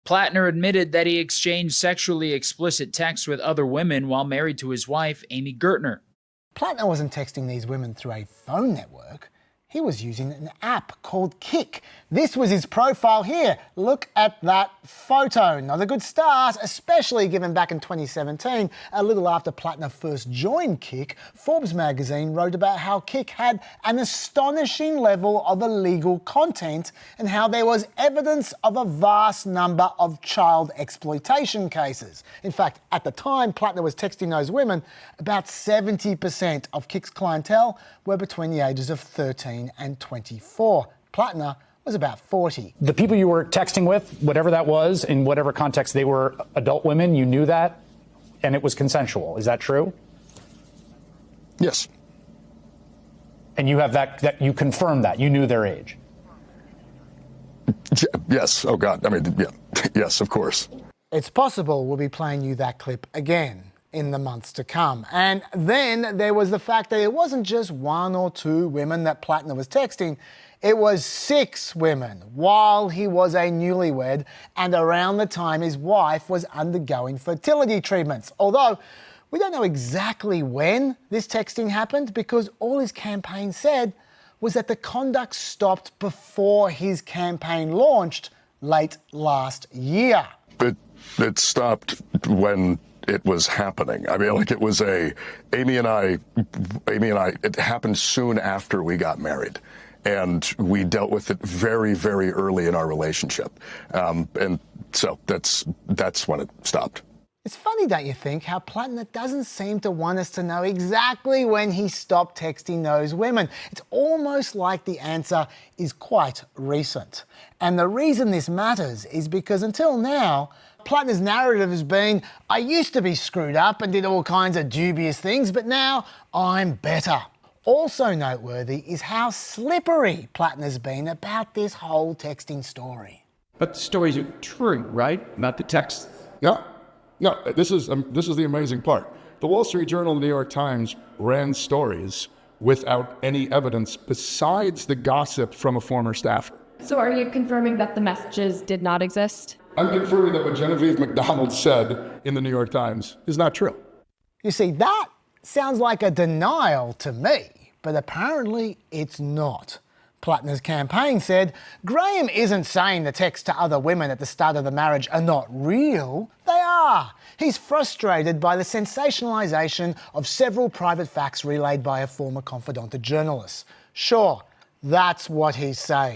Platner admitted that he exchanged sexually explicit texts with other women while married to his wife, Amy Gertner. Platner wasn't texting these women through a phone network. He was using an app called Kik. This was his profile here. Look at that photo. Not a good start, especially given back in 2017, a little after Platner first joined Kik, Forbes magazine wrote about how Kik had an astonishing level of illegal content and how there was evidence of a vast number of child exploitation cases. In fact, at the time Platner was texting those women, about 70% of Kik's clientele were between the ages of 13 and 24. Platner was about 40. The people you were texting with, whatever that was, in whatever context they were adult women, you knew that, and it was consensual. Is that true? Yes. And you have that you confirmed that. You knew their age. Yes. Oh, God. I mean, yeah. Yes, of course. It's possible we'll be playing you that clip again in the months to come. And then there was the fact that it wasn't just one or two women that Platner was texting, it was 6 women while he was a newlywed and around the time his wife was undergoing fertility treatments. Although we don't know exactly when this texting happened because all his campaign said was that the conduct stopped before his campaign launched late last year. It stopped when it was happening. I mean, like it was Amy and I, it happened soon after we got married. And we dealt with it very, very early in our relationship. And so that's when it stopped. It's funny, don't you think, how Platner doesn't seem to want us to know exactly when he stopped texting those women. It's almost like the answer is quite recent. And the reason this matters is because until now, Platner's narrative has been, I used to be screwed up and did all kinds of dubious things, but now I'm better. Also noteworthy is how slippery Platner's been about this whole texting story. But the stories are true, right? About the text? Yeah. No, this is the amazing part. The Wall Street Journal and the New York Times ran stories without any evidence besides the gossip from a former staffer. So are you confirming that the messages did not exist? I'm confirming that what Genevieve McDonald said in the New York Times is not true. You see, that sounds like a denial to me, but apparently it's not. Platner's campaign said, Graham isn't saying the texts to other women at the start of the marriage are not real. They are. He's frustrated by the sensationalisation of several private facts relayed by a former confidant journalist. Sure, that's what he's saying.